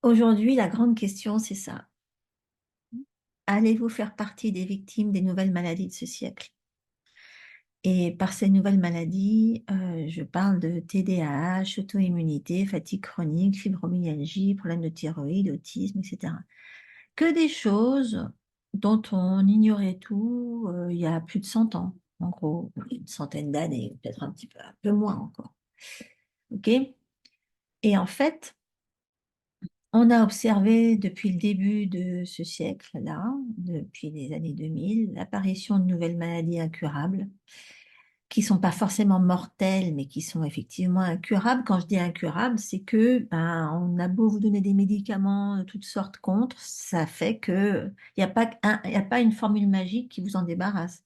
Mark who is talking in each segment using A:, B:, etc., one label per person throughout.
A: Aujourd'hui, la grande question, c'est ça. Allez-vous faire partie des victimes des nouvelles maladies de ce siècle? Et par ces nouvelles maladies, je parle de TDAH, auto-immunité, fatigue chronique, fibromyalgie, problème de thyroïde, autisme, etc. Que des choses dont on ignorait tout il y a plus de 100 ans, en gros, une centaine d'années, peut-être un peu moins encore. OK? Et en fait, on a observé depuis le début de ce siècle-là, depuis les années 2000, l'apparition de nouvelles maladies incurables, qui sont pas forcément mortelles, mais qui sont effectivement incurables. Quand je dis incurables, c'est que ben, on a beau vous donner des médicaments de toutes sortes contre, ça fait que il n'y a pas il y a pas une formule magique qui vous en débarrasse.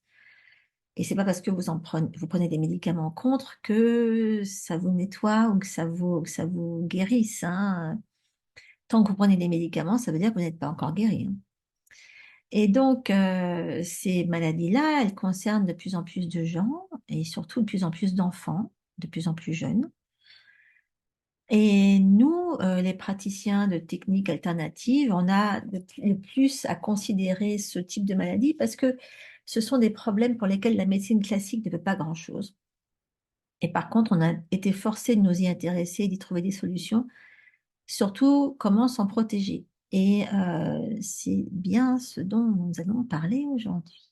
A: Et c'est pas parce que vous prenez des médicaments contre que ça vous nettoie ou que ça vous guérisse, hein. Tant que vous prenez des médicaments, ça veut dire que vous n'êtes pas encore guéri, hein. Et donc, ces maladies-là, elles concernent de plus en plus de gens et surtout de plus en plus d'enfants, de plus en plus jeunes. Et nous, les praticiens de techniques alternatives, on a le plus à considérer ce type de maladie parce que ce sont des problèmes pour lesquels la médecine classique ne peut pas grand-chose. Et par contre, on a été forcé de nous y intéresser et d'y trouver des solutions, surtout comment s'en protéger. Et c'est bien ce dont nous allons parler aujourd'hui.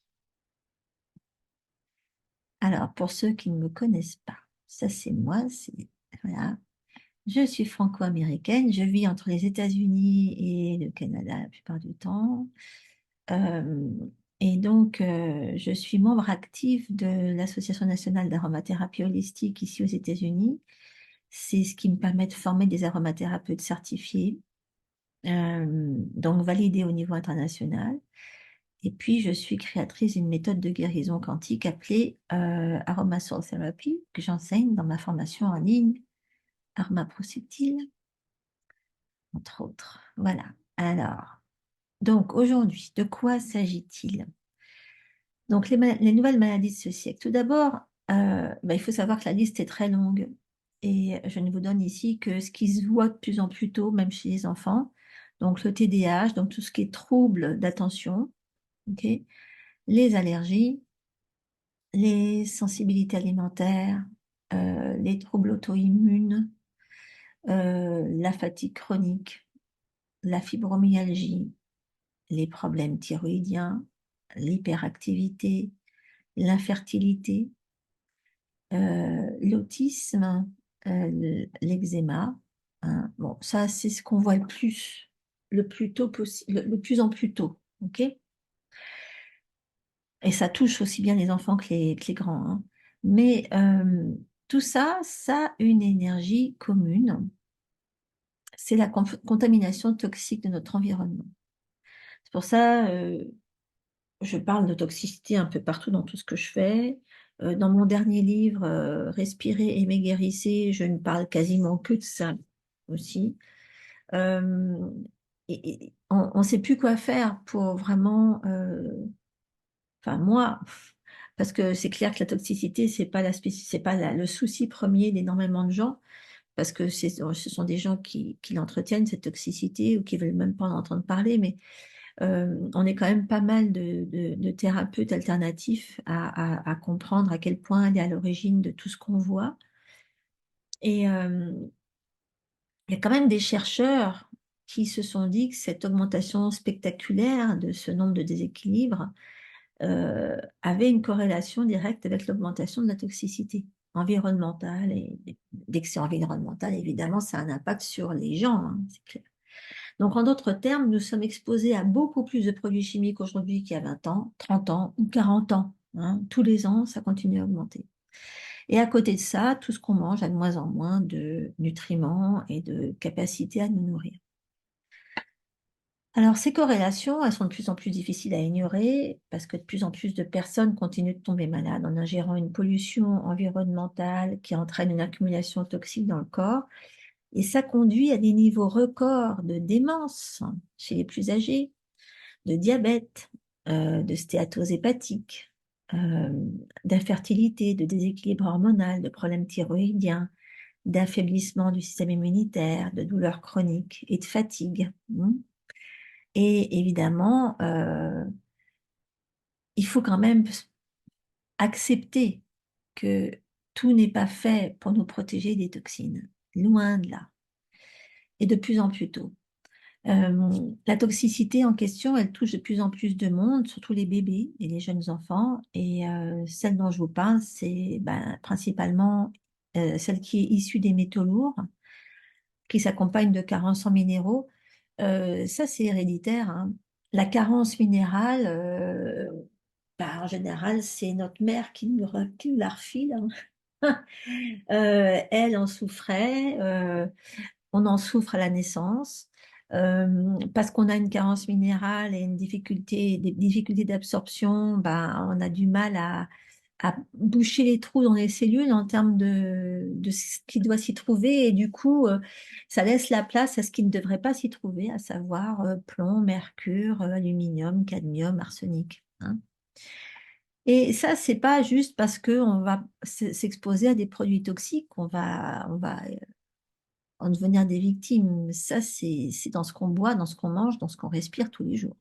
A: Alors, pour ceux qui ne me connaissent pas, ça c'est moi, voilà. Je suis franco-américaine, je vis entre les États-Unis et le Canada la plupart du temps. Euh, et donc, je suis membre actif de l'Association nationale d'aromathérapie holistique ici aux États-Unis. C'est ce qui me permet de former des aromathérapeutes certifiés, donc validés au niveau international. Et puis, je suis créatrice d'une méthode de guérison quantique appelée Aroma Soul Therapy, que j'enseigne dans ma formation en ligne, Aroma Pro Subtil, entre autres. Voilà. Alors, donc aujourd'hui, de quoi s'agit-il? Donc, les nouvelles maladies de ce siècle. Tout d'abord, il faut savoir que la liste est très longue. Et je ne vous donne ici que ce qui se voit de plus en plus tôt, même chez les enfants. Donc, le TDAH, donc tout ce qui est trouble d'attention, ok, les allergies, les sensibilités alimentaires, les troubles auto-immunes, la fatigue chronique, la fibromyalgie, les problèmes thyroïdiens, l'hyperactivité, l'infertilité, l'autisme, l'eczéma, hein. Bon, ça, c'est ce qu'on voit le plus tôt possible, le plus en plus tôt, ok? Et ça touche aussi bien les enfants que les grands, hein. Mais tout ça, ça a une énergie commune. C'est la contamination toxique de notre environnement. C'est pour ça, je parle de toxicité un peu partout dans tout ce que je fais. Dans mon dernier livre, Respirer, aimer, guérissez, je ne parle quasiment que de ça aussi. Euh, et on ne sait plus quoi faire pour vraiment, enfin moi, parce que c'est clair que la toxicité, c'est pas le souci premier d'énormément de gens, parce que ce sont des gens qui l'entretiennent, cette toxicité, ou qui veulent même pas en entendre parler, mais on est quand même pas mal de thérapeutes alternatifs à comprendre à quel point elle est à l'origine de tout ce qu'on voit. Et il y a quand même des chercheurs qui se sont dit que cette augmentation spectaculaire de ce nombre de déséquilibres avait une corrélation directe avec l'augmentation de la toxicité environnementale. Et dès que c'est environnemental, évidemment, ça a un impact sur les gens, hein, c'est clair. Donc, en d'autres termes, nous sommes exposés à beaucoup plus de produits chimiques aujourd'hui qu'il y a 20 ans, 30 ans ou 40 ans, hein. Tous les ans, ça continue à augmenter. Et à côté de ça, tout ce qu'on mange a de moins en moins de nutriments et de capacité à nous nourrir. Alors, ces corrélations, elles sont de plus en plus difficiles à ignorer parce que de plus en plus de personnes continuent de tomber malades en ingérant une pollution environnementale qui entraîne une accumulation toxique dans le corps. Et ça conduit à des niveaux records de démence chez les plus âgés, de diabète, de stéatose hépatique, d'infertilité, de déséquilibre hormonal, de problèmes thyroïdiens, d'affaiblissement du système immunitaire, de douleurs chroniques et de fatigue. Et évidemment, il faut quand même accepter que tout n'est pas fait pour nous protéger des toxines, loin de là, et de plus en plus tôt. La toxicité en question, elle touche de plus en plus de monde, surtout les bébés et les jeunes enfants. Et celle dont je vous parle, c'est principalement celle qui est issue des métaux lourds, qui s'accompagne de carences en minéraux. Ça, c'est héréditaire, hein. La carence minérale, en général, c'est notre mère qui nous la refile, hein. Elle en souffrait. On en souffre à la naissance parce qu'on a une carence minérale et des difficultés d'absorption. On a du mal à boucher les trous dans les cellules en termes de ce qui doit s'y trouver. Et du coup, ça laisse la place à ce qui ne devrait pas s'y trouver, à savoir plomb, mercure, aluminium, cadmium, arsenic, hein. Et ça, c'est pas juste parce qu'on va s'exposer à des produits toxiques qu'on va en devenir des victimes. Ça, c'est dans ce qu'on boit, dans ce qu'on mange, dans ce qu'on respire tous les jours.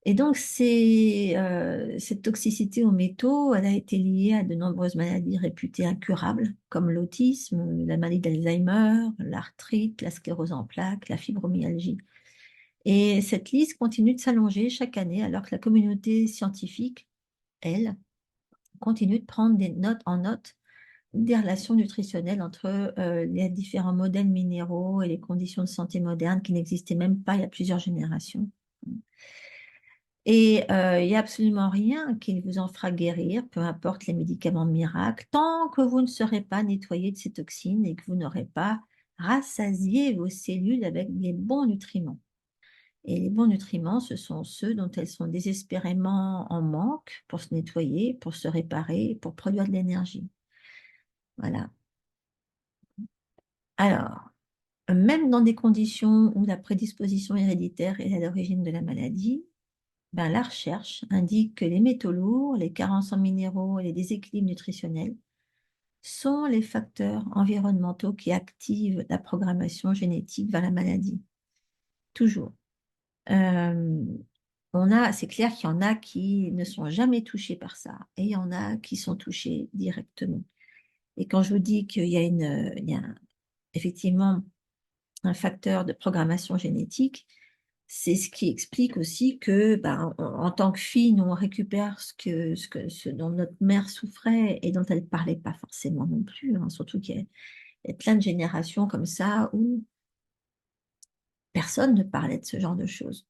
A: Et donc, cette toxicité aux métaux, elle a été liée à de nombreuses maladies réputées incurables, comme l'autisme, la maladie d'Alzheimer, l'arthrite, la sclérose en plaques, la fibromyalgie. Et cette liste continue de s'allonger chaque année, alors que la communauté scientifique, elle, continue de prendre des notes en note des relations nutritionnelles entre les différents modèles minéraux et les conditions de santé modernes qui n'existaient même pas il y a plusieurs générations. Et il n'y a absolument rien qui vous en fera guérir, peu importe les médicaments miracles, tant que vous ne serez pas nettoyé de ces toxines et que vous n'aurez pas rassasié vos cellules avec les bons nutriments. Et les bons nutriments, ce sont ceux dont elles sont désespérément en manque pour se nettoyer, pour se réparer, pour produire de l'énergie. Voilà. Alors, même dans des conditions où la prédisposition héréditaire est à l'origine de la maladie, la recherche indique que les métaux lourds, les carences en minéraux et les déséquilibres nutritionnels sont les facteurs environnementaux qui activent la programmation génétique vers la maladie. Toujours. Euh, c'est clair qu'il y en a qui ne sont jamais touchés par ça et il y en a qui sont touchés directement. Et quand je vous dis qu'il y a effectivement un facteur de programmation génétique, c'est ce qui explique aussi que, en tant que fille, nous, on récupère ce dont notre mère souffrait et dont elle ne parlait pas forcément non plus, hein. Surtout qu'il y a plein de générations comme ça où personne ne parlait de ce genre de choses.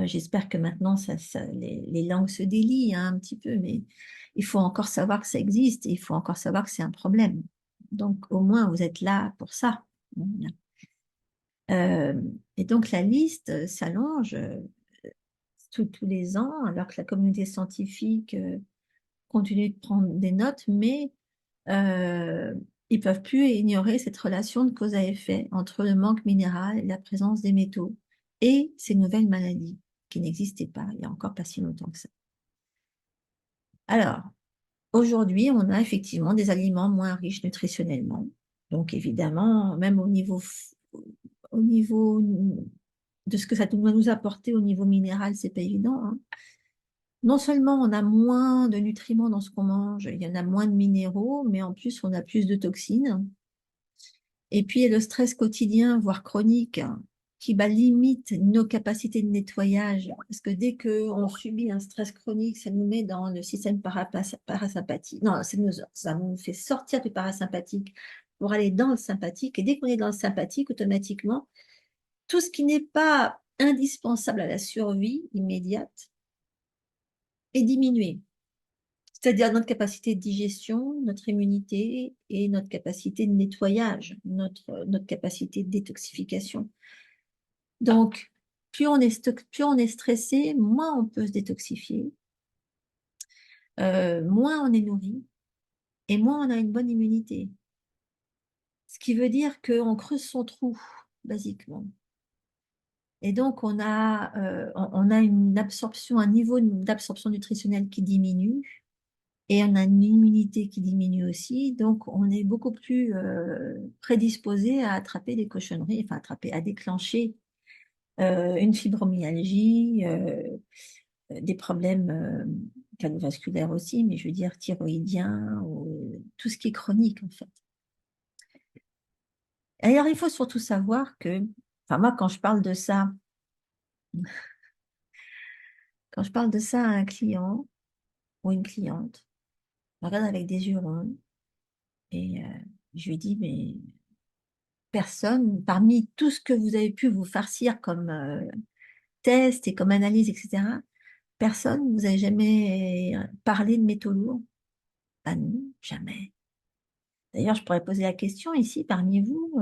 A: J'espère que maintenant, les langues se délient, hein, un petit peu, mais il faut encore savoir que ça existe et il faut encore savoir que c'est un problème. Donc, au moins, vous êtes là pour ça. Euh, et donc, la liste s'allonge tous les ans, alors que la communauté scientifique continue de prendre des notes, mais ils ne peuvent plus ignorer cette relation de cause à effet entre le manque minéral et la présence des métaux et ces nouvelles maladies qui n'existaient pas il n'y a encore pas si longtemps que ça. Alors, aujourd'hui, on a effectivement des aliments moins riches nutritionnellement. Donc, évidemment, même au niveau de ce que ça doit nous apporter au niveau minéral, c'est pas évident, hein. Non seulement on a moins de nutriments dans ce qu'on mange, il y en a moins de minéraux, mais en plus on a plus de toxines. Et puis il y a le stress quotidien, voire chronique, hein, qui limite nos capacités de nettoyage. Parce que dès qu'on subit un stress chronique, ça nous met dans le système parasympathique. Non, ça nous fait sortir du parasympathique pour aller dans le sympathique. Et dès qu'on est dans le sympathique, automatiquement, tout ce qui n'est pas indispensable à la survie immédiate est diminué. C'est-à-dire notre capacité de digestion, notre immunité et notre capacité de nettoyage, notre capacité de détoxification. Donc, plus on est stressé, moins on peut se détoxifier, moins on est nourri et moins on a une bonne immunité. Ce qui veut dire qu'on creuse son trou, basiquement. Et donc, on a une absorption, un niveau d'absorption nutritionnelle qui diminue. et on a une immunité qui diminue aussi, donc on est beaucoup plus prédisposé à attraper des cochonneries, enfin attraper, à déclencher une fibromyalgie, des problèmes cardiovasculaires aussi, mais je veux dire thyroïdiens, ou tout ce qui est chronique en fait. Alors il faut surtout savoir que, enfin moi quand je parle de ça, quand je parle de ça à un client ou une cliente, je regarde avec des yeux ronds et je lui dis, mais personne, parmi tout ce que vous avez pu vous farcir comme test et comme analyse, etc., personne ne vous a jamais parlé de métaux lourds? Ah non, jamais. D'ailleurs, je pourrais poser la question ici, parmi vous,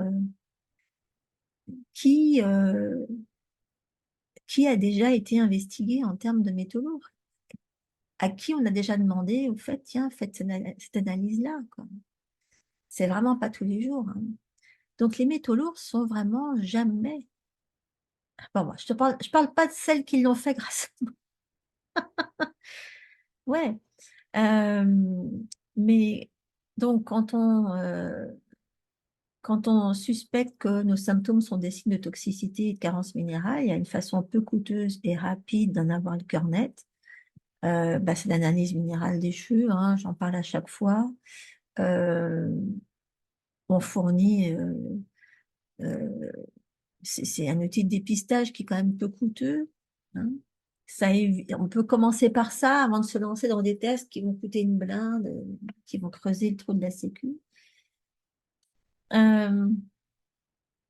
A: qui, euh, qui a déjà été investigué en termes de métaux lourds? À qui on a déjà demandé, au fait, tiens, faites cette analyse-là, quoi. C'est vraiment pas tous les jours, hein. Donc, les métaux lourds sont vraiment jamais. Bon, moi, je parle pas de celles qui l'ont fait grâce à moi. Ouais. Euh, mais donc, quand on suspecte que nos symptômes sont des signes de toxicité et de carence minérale, il y a une façon peu coûteuse et rapide d'en avoir le cœur net. Bah, c'est l'analyse minérale des cheveux, hein, j'en parle à chaque fois. Euh, on fournit, euh, c'est un outil de dépistage qui est quand même peu coûteux, hein. On peut commencer par ça avant de se lancer dans des tests qui vont coûter une blinde, qui vont creuser le trou de la sécu. Euh,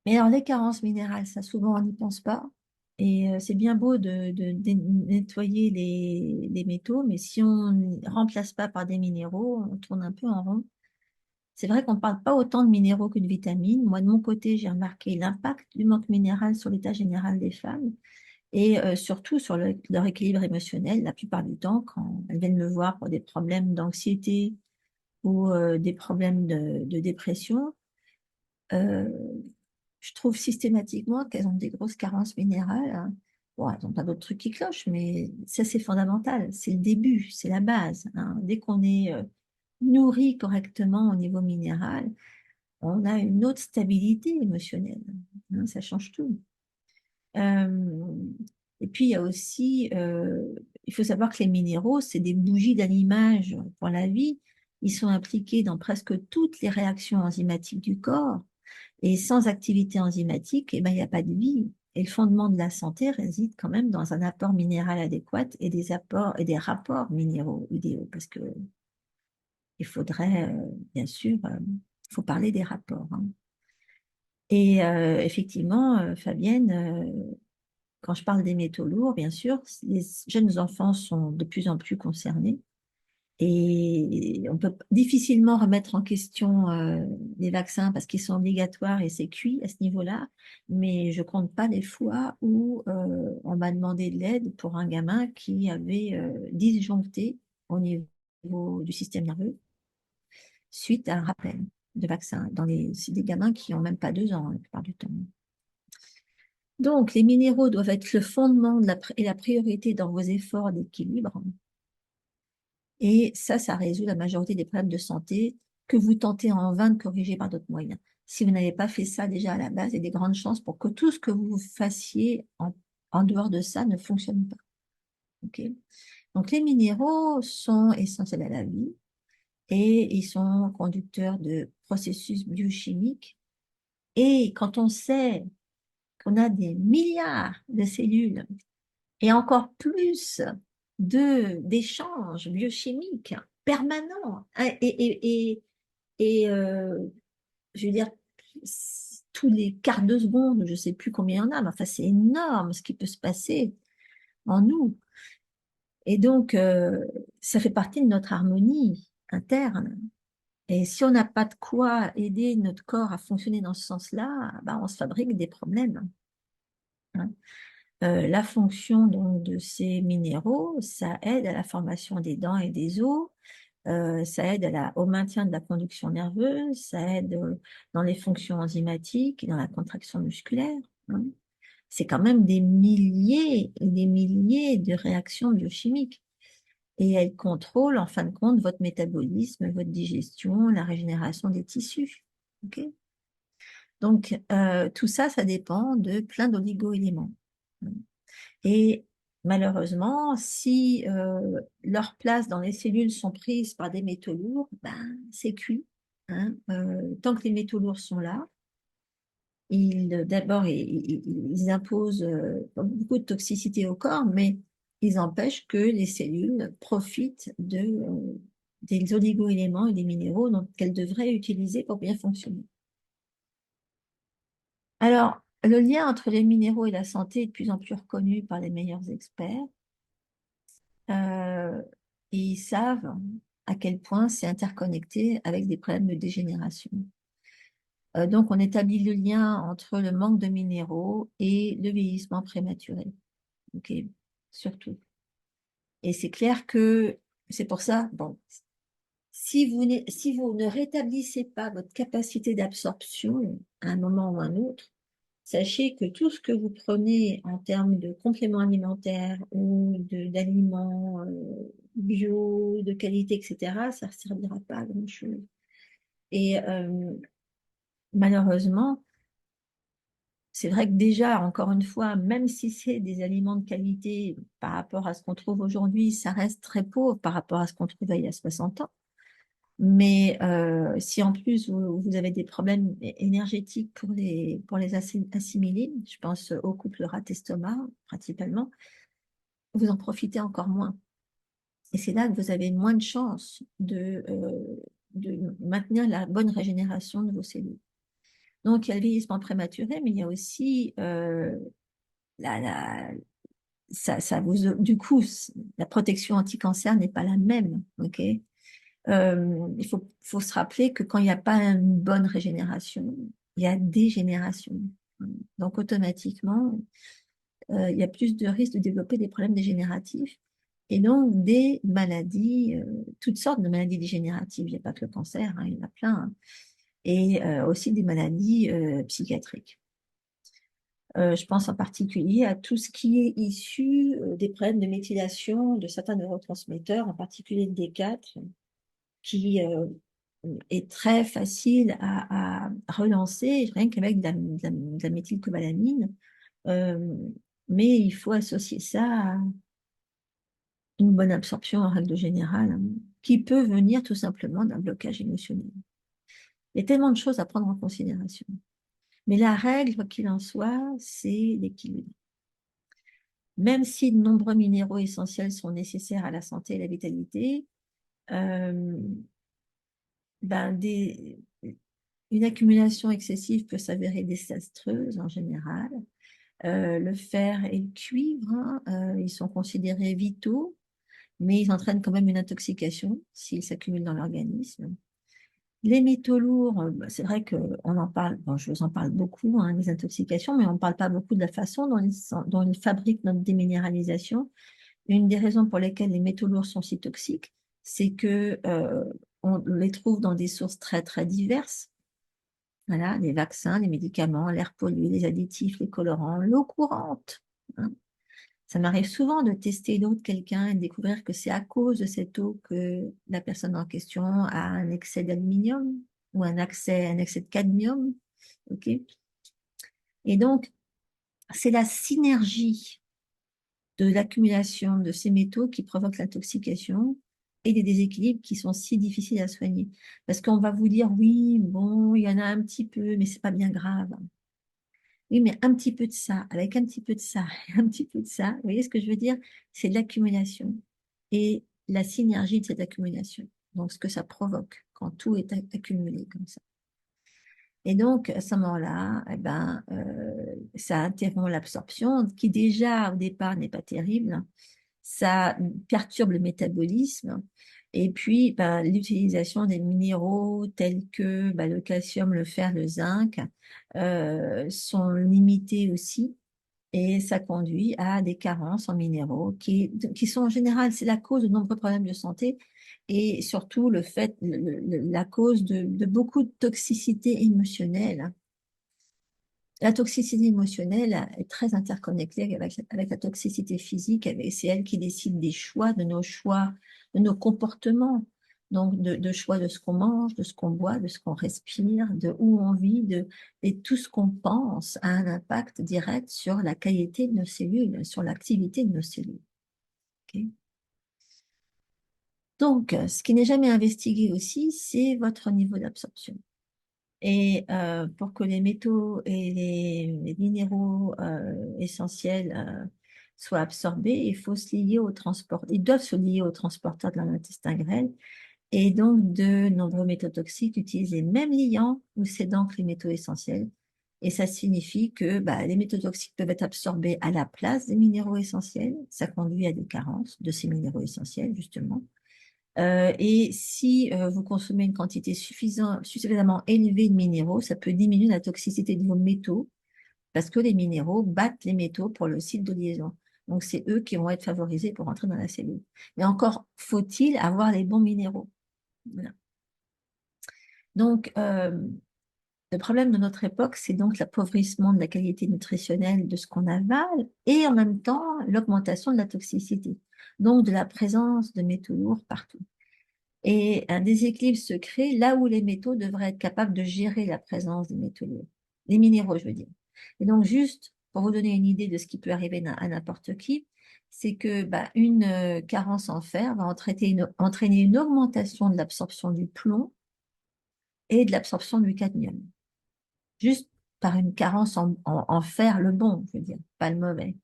A: mais alors, les carences minérales, ça, souvent, on n'y pense pas. Et c'est bien beau de nettoyer les métaux, mais si on ne remplace pas par des minéraux, on tourne un peu en rond. C'est vrai qu'on ne parle pas autant de minéraux que de vitamines. Moi, de mon côté, j'ai remarqué l'impact du manque minéral sur l'état général des femmes et surtout sur leur équilibre émotionnel. La plupart du temps, quand elles viennent me voir pour des problèmes d'anxiété ou des problèmes de dépression, euh, je trouve systématiquement qu'elles ont des grosses carences minérales, hein. Bon, elles n'ont pas d'autres trucs qui clochent, mais ça, c'est fondamental. C'est le début, c'est la base, hein. Dès qu'on est nourri correctement au niveau minéral, on a une autre stabilité émotionnelle, hein, ça change tout. Euh, et puis, il y a aussi, il faut savoir que les minéraux, c'est des bougies d'allumage pour la vie. Ils sont impliqués dans presque toutes les réactions enzymatiques du corps. Et sans activité enzymatique, eh ben, il n'y a pas de vie. Et le fondement de la santé réside quand même dans un apport minéral adéquat et des apports et des rapports minéraux idéaux. Parce que il faudrait, bien sûr, il faut parler des rapports, hein. Et effectivement, Fabienne, quand je parle des métaux lourds, bien sûr, les jeunes enfants sont de plus en plus concernés. Et on peut difficilement remettre en question les vaccins parce qu'ils sont obligatoires et c'est cuit à ce niveau-là. Mais je compte pas les fois où on m'a demandé de l'aide pour un gamin qui avait disjoncté au niveau du système nerveux suite à un rappel de vaccin. C'est des gamins qui ont même pas 2 ans la plupart du temps. Donc, les minéraux doivent être le fondement et la priorité dans vos efforts d'équilibre. Et ça résout la majorité des problèmes de santé que vous tentez en vain de corriger par d'autres moyens. Si vous n'avez pas fait ça déjà à la base, il y a des grandes chances pour que tout ce que vous fassiez en dehors de ça ne fonctionne pas. Ok. Donc, les minéraux sont essentiels à la vie et ils sont conducteurs de processus biochimiques. Et quand on sait qu'on a des milliards de cellules et encore plus d'échanges biochimiques permanents, hein, je veux dire, tous les quarts de seconde, je ne sais plus combien il y en a, mais enfin, c'est énorme ce qui peut se passer en nous. Et donc, ça fait partie de notre harmonie interne. Et si on n'a pas de quoi aider notre corps à fonctionner dans ce sens-là, bah, on se fabrique des problèmes, hein. La fonction donc, de ces minéraux, ça aide à la formation des dents et des os, ça aide au maintien de la conduction nerveuse, ça aide dans les fonctions enzymatiques et dans la contraction musculaire, hein. C'est quand même des milliers et des milliers de réactions biochimiques. et elle contrôle en fin de compte votre métabolisme, votre digestion, la régénération des tissus. Ok. Donc, tout ça, ça dépend de plein d'oligo-éléments. Et malheureusement, si leurs places dans les cellules sont prises par des métaux lourds, ben, c'est cuit. Hein. Tant que les métaux lourds sont là, d'abord, ils imposent beaucoup de toxicité au corps, mais ils empêchent que les cellules profitent des oligo-éléments et des minéraux qu'elles devraient utiliser pour bien fonctionner. Alors, le lien entre les minéraux et la santé est de plus en plus reconnu par les meilleurs experts. Euh, et ils savent à quel point c'est interconnecté avec des problèmes de dégénération. Donc, on établit le lien entre le manque de minéraux et le vieillissement prématuré. Ok, surtout. Et c'est clair que c'est pour ça, bon, si vous ne rétablissez pas votre capacité d'absorption à un moment ou à un autre, sachez que tout ce que vous prenez en termes de compléments alimentaires ou d'aliments bio, de qualité, etc., ça ne servira pas à grand-chose. Et malheureusement, c'est vrai que déjà, encore une fois, même si c'est des aliments de qualité par rapport à ce qu'on trouve aujourd'hui, ça reste très pauvre par rapport à ce qu'on trouvait il y a 60 ans. Mais si en plus vous avez des problèmes énergétiques pour les assimiler, je pense au couple rat-estomac principalement, vous en profitez encore moins. Et c'est là que vous avez moins de chances de maintenir la bonne régénération de vos cellules. Donc, il y a le vieillissement prématuré, mais il y a aussi la, la- ça vous, du coup, la protection anti-cancer n'est pas la même. Ok. Faut se rappeler que quand il n'y a pas une bonne régénération, il y a dégénération. Donc, automatiquement, il y a plus de risques de développer des problèmes dégénératifs et donc des maladies, toutes sortes de maladies dégénératives. Il n'y a pas que le cancer, hein, il y en a plein. Hein. Et aussi des maladies psychiatriques. Je pense en particulier à tout ce qui est issu des problèmes de méthylation de certains neurotransmetteurs, en particulier le D4, qui est très facile à relancer rien qu'avec de la méthylcobalaminine. Euh, mais il faut associer ça à une bonne absorption en règle générale, hein, qui peut venir tout simplement d'un blocage émotionnel. Il y a tellement de choses à prendre en considération. Mais la règle, quoi qu'il en soit, c'est l'équilibre. Même si de nombreux minéraux essentiels sont nécessaires à la santé et la vitalité, euh, ben une accumulation excessive peut s'avérer désastreuse en général. Le fer et le cuivre, hein, ils sont considérés vitaux, mais ils entraînent quand même une intoxication s'ils s'accumulent dans l'organisme. Les métaux lourds, bah, c'est vrai qu'on en parle, bon, je vous en parle beaucoup, hein, des intoxications, mais on ne parle pas beaucoup de la façon dont ils fabriquent notre déminéralisation. Une des raisons pour lesquelles les métaux lourds sont si toxiques, c'est que on les trouve dans des sources très très diverses. Voilà, les vaccins, les médicaments, l'air pollué, les additifs, les colorants, l'eau courante. Hein. Ça m'arrive souvent de tester l'eau de quelqu'un et de découvrir que c'est à cause de cette eau que la personne en question a un excès d'aluminium ou un excès de cadmium. Ok. Et donc, c'est la synergie de l'accumulation de ces métaux qui provoque l'intoxication et des déséquilibres qui sont si difficiles à soigner. Parce qu'on va vous dire, oui, bon, il y en a un petit peu, mais c'est pas bien grave. Oui, mais un petit peu de ça, avec un petit peu de ça, et un petit peu de ça, vous voyez ce que je veux dire? C'est de l'accumulation et la synergie de cette accumulation. Donc, ce que ça provoque quand tout est accumulé comme ça. Et donc, à ce moment-là, eh ben, ça interrompt l'absorption, qui déjà, au départ, n'est pas terrible. Ça perturbe le métabolisme. Et puis, ben, l'utilisation des minéraux tels que ben, le calcium, le fer, le zinc sont limités aussi. Et ça conduit à des carences en minéraux qui sont en général, c'est la cause de nombreux problèmes de santé et surtout le fait, la cause de beaucoup de toxicité émotionnelle La toxicité émotionnelle est très interconnectée avec la toxicité physique. C'est elle qui décide des choix, de nos comportements. Donc, de choix de ce qu'on mange, de ce qu'on boit, de ce qu'on respire, de où on vit, et tout ce qu'on pense a un impact direct sur la qualité de nos cellules, sur l'activité de nos cellules. Ok. Donc, ce qui n'est jamais investigué aussi, c'est votre niveau d'absorption. Et pour que les métaux et les minéraux essentiels soient absorbés, il faut se lier au transport. Ils doivent se lier au transporteur de l'intestin grêle. Et donc, de nombreux métaux toxiques utilisent les mêmes liants ou c'est donc les métaux essentiels. Et ça signifie que bah, les métaux toxiques peuvent être absorbés à la place des minéraux essentiels. Ça conduit à des carences de ces minéraux essentiels, justement. Et si vous consommez une quantité suffisamment élevée de minéraux, ça peut diminuer la toxicité de vos métaux parce que les minéraux battent les métaux pour le site de liaison. Donc, c'est eux qui vont être favorisés pour entrer dans la cellule. Mais encore faut-il avoir les bons minéraux. Voilà. Donc, le problème de notre époque, c'est donc l'appauvrissement de la qualité nutritionnelle de ce qu'on avale et en même temps l'augmentation de la toxicité, donc de la présence de métaux lourds partout. Et un déséquilibre se crée là où les métaux devraient être capables de gérer la présence des métaux lourds, les minéraux, je veux dire. Et donc, juste pour vous donner une idée de ce qui peut arriver à n'importe qui, c'est que bah, une carence en fer va entraîner une augmentation de l'absorption du plomb et de l'absorption du cadmium. Juste par une carence en fer, le bon, je veux dire, pas le mauvais.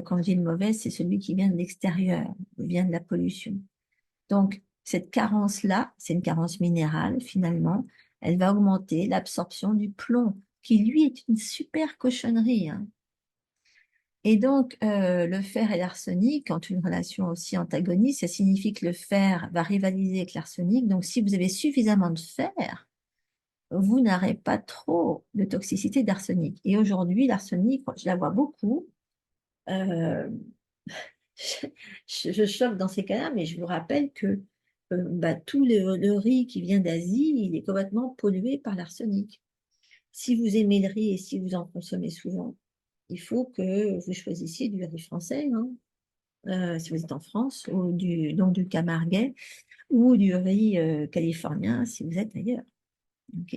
A: Quand je dis le mauvais, c'est celui qui vient de l'extérieur, qui vient de la pollution. Donc, cette carence-là, c'est une carence minérale finalement, elle va augmenter l'absorption du plomb, qui lui est une super cochonnerie, hein. Et donc, le fer et l'arsenic ont une relation aussi antagoniste. Ça signifie que le fer va rivaliser avec l'arsenic. Donc, si vous avez suffisamment de fer, vous n'aurez pas trop de toxicité d'arsenic. Et aujourd'hui, l'arsenic, je la vois beaucoup. Euh, je choque dans ces cas-là, mais je vous rappelle que bah, tout le riz qui vient d'Asie, il est complètement pollué par l'arsenic. Si vous aimez le riz et si vous en consommez souvent, il faut que vous choisissiez du riz français, hein, si vous êtes en France, ou donc du camarguais, ou du riz californien si vous êtes ailleurs. Ok.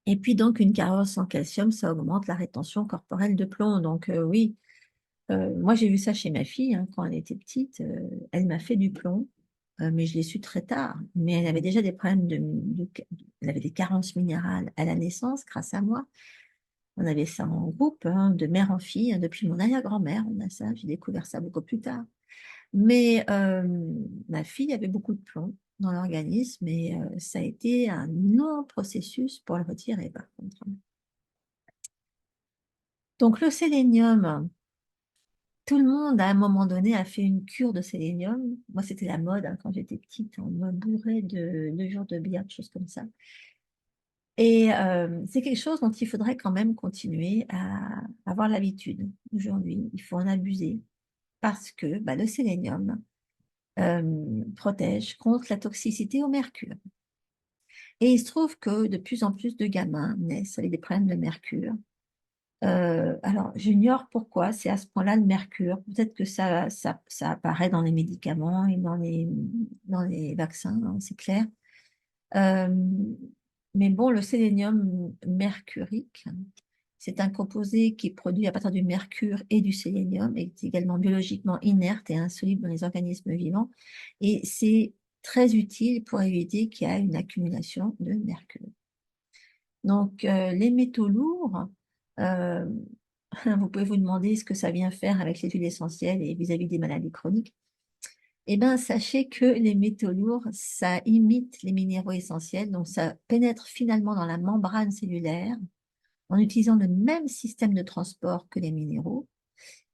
A: Et puis donc une carence en calcium, ça augmente la rétention corporelle de plomb. Donc oui, moi j'ai vu ça chez ma fille hein, quand elle était petite. Elle m'a fait du plomb, mais je l'ai su très tard. Mais elle avait déjà des problèmes elle avait des carences minérales à la naissance grâce à moi. On avait ça en groupe, hein, de mère en fille, hein, depuis mon arrière-grand-mère. On a ça. J'ai découvert ça beaucoup plus tard. Mais ma fille avait beaucoup de plomb dans l'organisme et ça a été un long processus pour le retirer par contre. Donc le sélénium, tout le monde à un moment donné a fait une cure de sélénium. Moi c'était la mode hein, quand j'étais petite, on me bourrait de jours de bière, de choses comme ça. Et c'est quelque chose dont il faudrait quand même continuer à avoir l'habitude aujourd'hui. Il faut en abuser parce que bah, le sélénium protège contre la toxicité au mercure. Et il se trouve que de plus en plus de gamins naissent avec des problèmes de mercure. Alors, j'ignore pourquoi c'est à ce point-là le mercure. Peut-être que ça apparaît dans les médicaments et dans les vaccins, hein, c'est clair. Euh, mais bon, le sélénium mercurique, c'est un composé qui est produit à partir du mercure et du sélénium et qui est également biologiquement inerte et insoluble dans les organismes vivants. Et c'est très utile pour éviter qu'il y ait une accumulation de mercure. Donc, les métaux lourds, euh, vous pouvez vous demander ce que ça vient faire avec les huiles essentielles et vis-à-vis des maladies chroniques. Eh bien, sachez que les métaux lourds, ça imite les minéraux essentiels, donc ça pénètre finalement dans la membrane cellulaire en utilisant le même système de transport que les minéraux.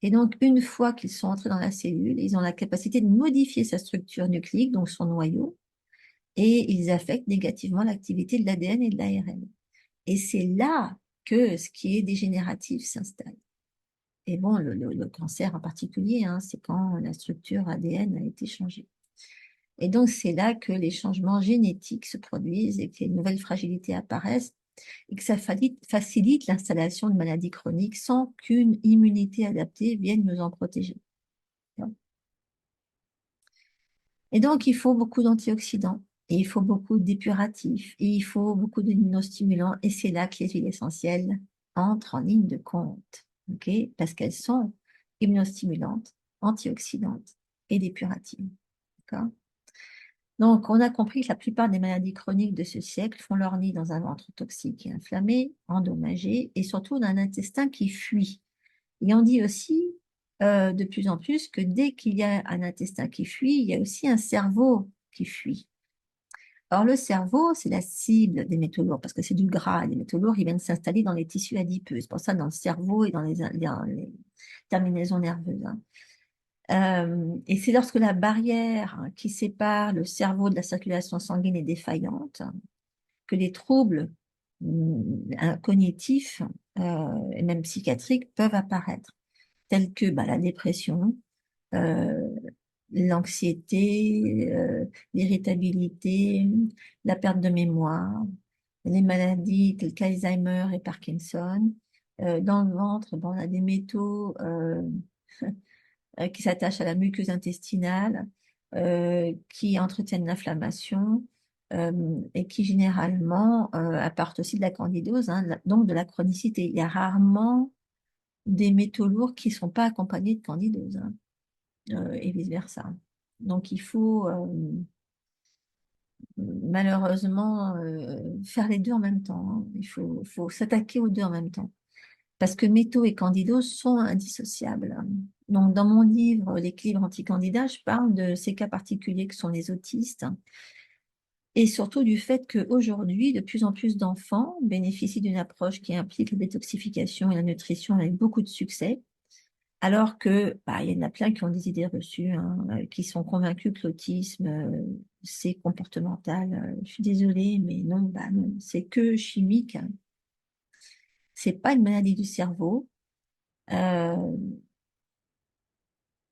A: Et donc, une fois qu'ils sont entrés dans la cellule, ils ont la capacité de modifier sa structure nucléique, donc son noyau, et ils affectent négativement l'activité de l'ADN et de l'ARN. Et c'est là que ce qui est dégénératif s'installe. Et bon, le cancer en particulier, hein, c'est quand la structure ADN a été changée. Et donc, c'est là que les changements génétiques se produisent et que les nouvelles fragilités apparaissent et que ça facilite l'installation de maladies chroniques sans qu'une immunité adaptée vienne nous en protéger. Et donc, il faut beaucoup d'antioxydants, et il faut beaucoup d'épuratifs, et il faut beaucoup d'immunostimulants, et c'est là que les huiles essentielles entrent en ligne de compte, ok? Parce qu'elles sont immunostimulantes, antioxydantes et dépuratives, d'accord? Donc, on a compris que la plupart des maladies chroniques de ce siècle font leur nid dans un ventre toxique et inflammé, endommagé, et surtout dans un intestin qui fuit. Et on dit aussi de plus en plus que dès qu'il y a un intestin qui fuit, il y a aussi un cerveau qui fuit. Alors le cerveau, c'est la cible des métaux lourds, parce que c'est du gras. Les métaux lourds, ils viennent s'installer dans les tissus adipeux. C'est pour ça dans le cerveau et dans les terminaisons nerveuses, hein. Et c'est lorsque la barrière qui sépare le cerveau de la circulation sanguine est défaillante que les troubles cognitifs et même psychiatriques peuvent apparaître, tels que bah, la dépression, euh, l'anxiété, l'irritabilité, la perte de mémoire, les maladies telles qu'Alzheimer et Parkinson. Dans le ventre, bon, on a des métaux qui s'attachent à la muqueuse intestinale, qui entretiennent l'inflammation et qui généralement apportent aussi de la candidose, hein, donc de la chronicité. Il y a rarement des métaux lourds qui ne sont pas accompagnés de candidose, hein, et vice-versa. Donc il faut malheureusement faire les deux en même temps, hein. Il faut s'attaquer aux deux en même temps. Parce que métaux et candidose sont indissociables. Donc, dans mon livre L'équilibre anti-candidat, je parle de ces cas particuliers que sont les autistes et surtout du fait qu'aujourd'hui, de plus en plus d'enfants bénéficient d'une approche qui implique la détoxification et la nutrition avec beaucoup de succès, alors que bah, il y en a plein qui ont des idées reçues, hein, qui sont convaincus que l'autisme, c'est comportemental. Je suis désolée, mais non, bah non, c'est que chimique, hein. C'est pas une maladie du cerveau. Euh,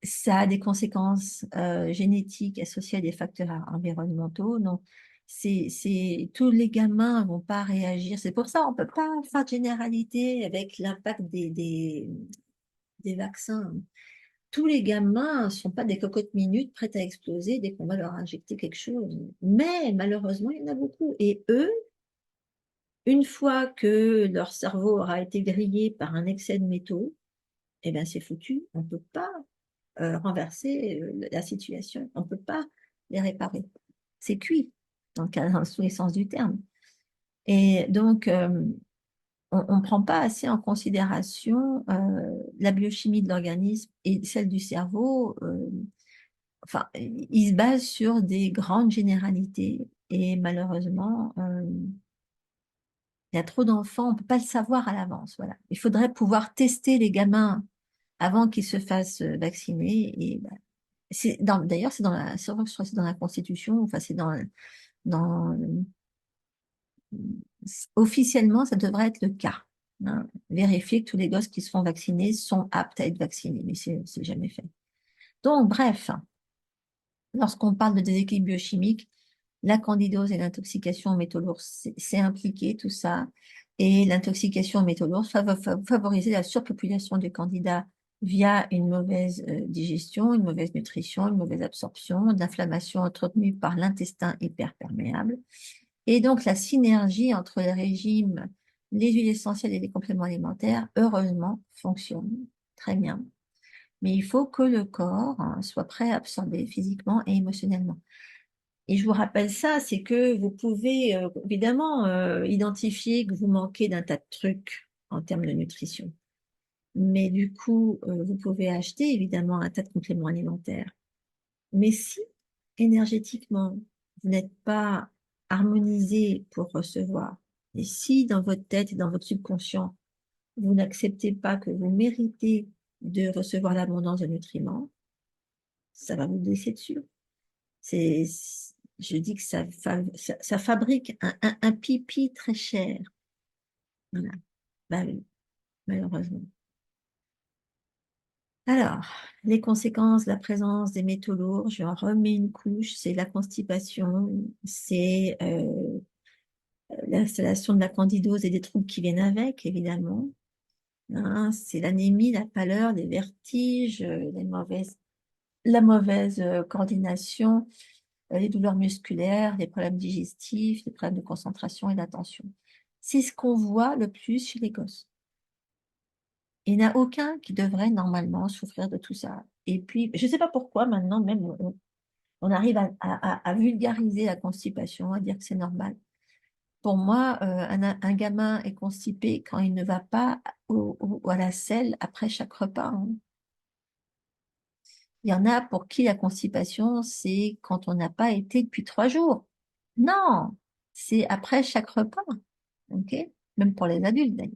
A: Ça a des conséquences génétiques associées à des facteurs environnementaux. Donc, tous les gamins vont pas réagir. C'est pour ça on peut pas faire de généralité avec l'impact des vaccins. Tous les gamins ne sont pas des cocottes minutes prêtes à exploser dès qu'on va leur injecter quelque chose. Mais malheureusement, il y en a beaucoup. Et eux, une fois que leur cerveau aura été grillé par un excès de métaux, eh ben c'est foutu. On ne peut pas renverser la situation. On ne peut pas les réparer. C'est cuit, dans tous les sens du terme. Et donc, on ne prend pas assez en considération la biochimie de l'organisme et celle du cerveau. Enfin, il se base sur des grandes généralités. Et malheureusement, il y a trop d'enfants, on ne peut pas le savoir à l'avance. Voilà. Il faudrait pouvoir tester les gamins avant qu'ils se fassent vacciner. Et bah, d'ailleurs, c'est vrai que je crois que c'est dans la Constitution, enfin, dans, officiellement, ça devrait être le cas, hein. Vérifier que tous les gosses qui se font vacciner sont aptes à être vaccinés, mais c'est jamais fait. Donc, bref, lorsqu'on parle de déséquilibre biochimique, la candidose et l'intoxication aux métaux lourds, c'est impliqué tout ça. Et l'intoxication aux métaux lourds va favoriser la surpopulation du candidat via une mauvaise digestion, une mauvaise nutrition, une mauvaise absorption, de l'inflammation entretenue par l'intestin hyperperméable. Et donc la synergie entre les régimes, les huiles essentielles et les compléments alimentaires, heureusement, fonctionne très bien. Mais il faut que le corps soit prêt à absorber physiquement et émotionnellement. Et je vous rappelle ça, c'est que vous pouvez évidemment identifier que vous manquez d'un tas de trucs en termes de nutrition. Mais du coup, vous pouvez acheter évidemment un tas de compléments alimentaires. Mais si énergétiquement, vous n'êtes pas harmonisé pour recevoir, et si dans votre tête et dans votre subconscient, vous n'acceptez pas que vous méritez de recevoir l'abondance de nutriments, ça va vous laisser dessus. C'est, je dis que ça fabrique un pipi très cher. Voilà. Bah oui, malheureusement. Alors, les conséquences de la présence des métaux lourds, je en remets une couche, c'est la constipation, c'est l'installation de la candidose et des troubles qui viennent avec, évidemment. Hein, c'est l'anémie, la pâleur, les vertiges, la mauvaise coordination, les douleurs musculaires, les problèmes digestifs, les problèmes de concentration et d'attention. C'est ce qu'on voit le plus chez les gosses. Il n'y en a aucun qui devrait normalement souffrir de tout ça. Et puis, je ne sais pas pourquoi maintenant, même on arrive à vulgariser la constipation, à dire que c'est normal. Pour moi, un gamin est constipé quand il ne va pas à la selle après chaque repas. Hein. Il y en a pour qui la constipation, c'est quand on n'a pas été depuis 3 jours. Non, c'est après chaque repas. OK? Même pour les adultes, d'ailleurs.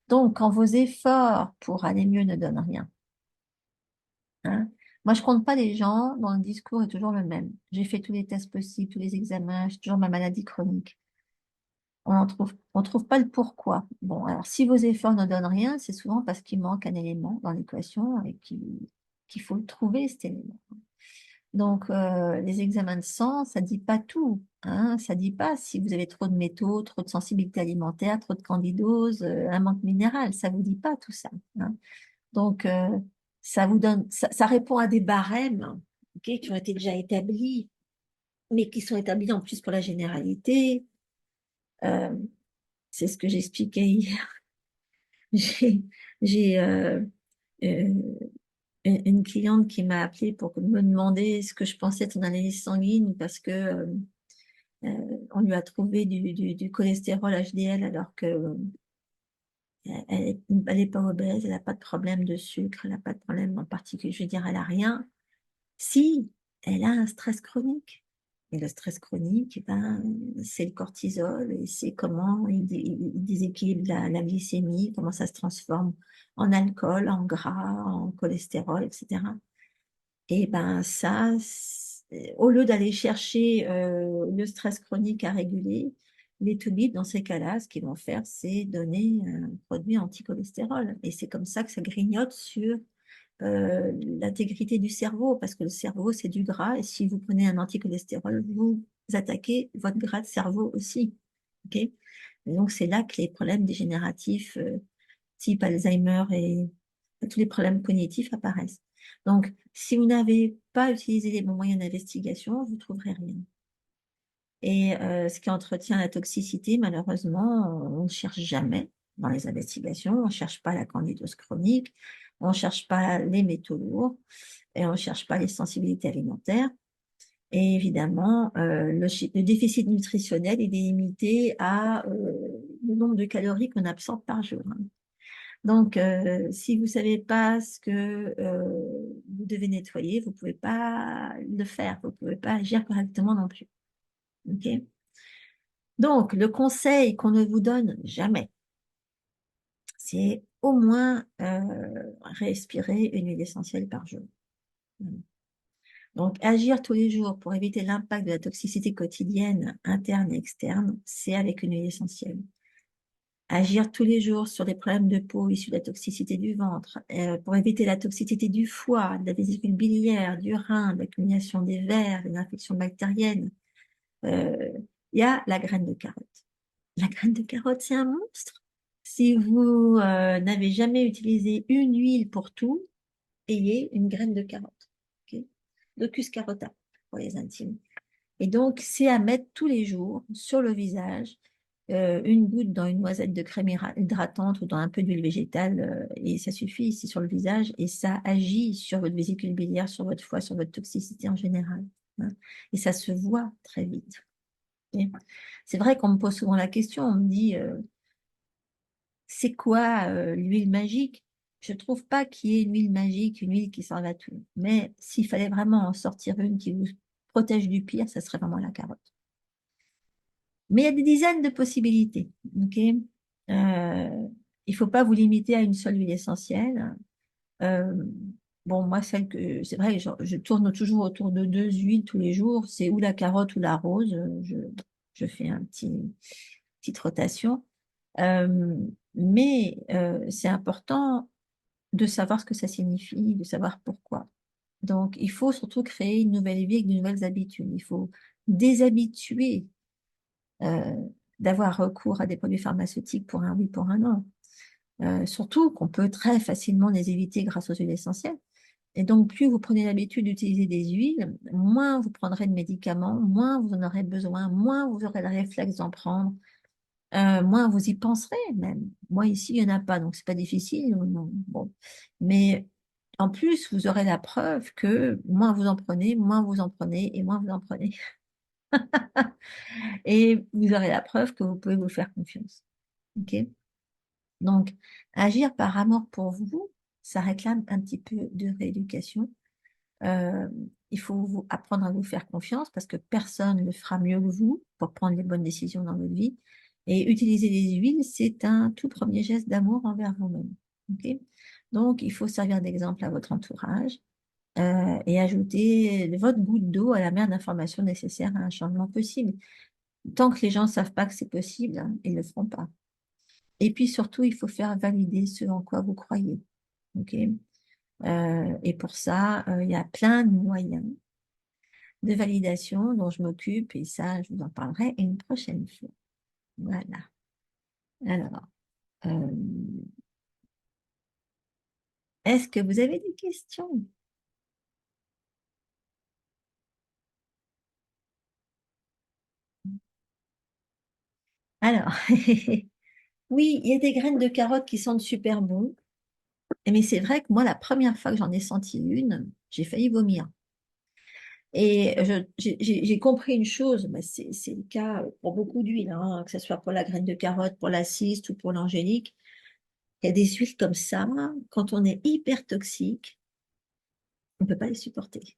A: Donc, quand vos efforts pour aller mieux ne donnent rien, hein, moi, je compte pas les gens dont le discours est toujours le même. J'ai fait tous les tests possibles, tous les examens, j'ai toujours ma maladie chronique. On trouve pas le pourquoi. Bon, alors si vos efforts ne donnent rien, c'est souvent parce qu'il manque un élément dans l'équation et qu'il faut le trouver, cet élément. Donc, les examens de sang, ça dit pas tout. Hein, ça dit pas si vous avez trop de métaux, trop de sensibilité alimentaire, trop de candidose, un manque minéral. Ça vous dit pas tout ça. Hein. Donc, ça vous donne, ça répond à des barèmes, ok, qui ont été déjà établis, mais qui sont établis en plus pour la généralité. Euh, c'est ce que j'expliquais hier. J'ai j'ai, une cliente qui m'a appelée pour me demander ce que je pensais de son analyse sanguine parce que on lui a trouvé du cholestérol HDL alors que elle est pas obèse, elle n'a pas de problème de sucre, elle n'a pas de problème en particulier, je veux dire, elle n'a rien. Si, elle a un stress chronique. Et le stress chronique, eh ben, c'est le cortisol et c'est comment il déséquilibre la glycémie, comment ça se transforme en alcool, en gras, en cholestérol, etc. Et ben ça, au lieu d'aller chercher le stress chronique à réguler, les toubibs, dans ces cas-là, ce qu'ils vont faire, c'est donner un produit anti-cholestérol. Et c'est comme ça que ça grignote sur l'intégrité du cerveau, parce que le cerveau, c'est du gras, et si vous prenez un anticholestérol, vous attaquez votre gras de cerveau aussi. Ok. Et donc, c'est là que les problèmes dégénératifs, type Alzheimer et tous les problèmes cognitifs apparaissent. Donc, si vous n'avez pas utilisé les bons moyens d'investigation, vous ne trouverez rien. Et ce qui entretient la toxicité, malheureusement, on ne cherche jamais dans les investigations. On ne cherche pas la candidose chronique, on ne cherche pas les métaux lourds et on ne cherche pas les sensibilités alimentaires. Et évidemment, le déficit nutritionnel est limité à le nombre de calories qu'on absorbe par jour. Hein. Donc, si vous ne savez pas ce que vous devez nettoyer, vous ne pouvez pas le faire, vous ne pouvez pas agir correctement non plus. OK? Donc, le conseil qu'on ne vous donne jamais, c'est au moins respirer une huile essentielle par jour. Donc, agir tous les jours pour éviter l'impact de la toxicité quotidienne, interne et externe, c'est avec une huile essentielle. Agir tous les jours sur les problèmes de peau issus de la toxicité du ventre, pour éviter la toxicité du foie, de la vésicule biliaire, du rein, de l'accumulation des vers, des infections bactériennes. Il y a la graine de carotte. La graine de carotte, c'est un monstre. Si vous n'avez jamais utilisé une huile pour tout, ayez une graine de carotte. Okay. Locus carota pour les intimes. Et donc, c'est à mettre tous les jours sur le visage, une goutte dans une noisette de crème hydratante ou dans un peu d'huile végétale, et ça suffit, c'est sur le visage, et ça agit sur votre vésicule biliaire, sur votre foie, sur votre toxicité en général. Hein. Et ça se voit très vite. C'est vrai qu'on me pose souvent la question, on me dit, c'est quoi l'huile magique? Je ne trouve pas qu'il y ait une huile magique, une huile qui serve à tout. Mais s'il fallait vraiment en sortir une qui vous protège du pire, ça serait vraiment la carotte. Mais il y a des dizaines de possibilités. Ok. Il ne faut pas vous limiter à une seule huile essentielle. Euh, bon, moi, celle que c'est vrai, je tourne toujours autour de 2 huiles tous les jours. C'est ou la carotte ou la rose. Je fais petite rotation. Mais c'est important de savoir ce que ça signifie, de savoir pourquoi. Donc, il faut surtout créer une nouvelle vie avec de nouvelles habitudes. Il faut déshabituer euh, d'avoir recours à des produits pharmaceutiques pour un oui, pour un non. Surtout qu'on peut très facilement les éviter grâce aux huiles essentielles. Et donc, plus vous prenez l'habitude d'utiliser des huiles, moins vous prendrez de médicaments, moins vous en aurez besoin, moins vous aurez le réflexe d'en prendre, moins vous y penserez même. Moi, ici, il n'y en a pas, donc c'est pas difficile. Non. Bon. Mais en plus, vous aurez la preuve que moins vous en prenez, moins vous en prenez et moins vous en prenez. Et vous aurez la preuve que vous pouvez vous faire confiance. OK? Donc, agir par amour pour vous, ça réclame un petit peu de rééducation. Euh, il faut apprendre à vous faire confiance parce que personne ne le fera mieux que vous pour prendre les bonnes décisions dans votre vie. Et utiliser les huiles, c'est un tout premier geste d'amour envers vous-même. Ok. Donc, il faut servir d'exemple à votre entourage et ajouter votre goutte d'eau à la mer d'informations nécessaires à un changement possible. Tant que les gens ne savent pas que c'est possible, hein, ils ne le feront pas. Et puis surtout, il faut faire valider ce en quoi vous croyez. Ok. Et pour ça, il y a plein de moyens de validation dont je m'occupe et ça, je vous en parlerai une prochaine fois. Voilà. Alors, euh, est-ce que vous avez des questions? Alors, oui, il y a des graines de carottes qui sentent super bon, mais c'est vrai que moi, la première fois que j'en ai senti une, j'ai failli vomir. Et j'ai compris une chose, mais c'est le cas pour beaucoup d'huiles, hein, que ce soit pour la graine de carotte, pour la cyste ou pour l'angélique. Il y a des huiles comme ça, quand on est hyper toxique, on ne peut pas les supporter.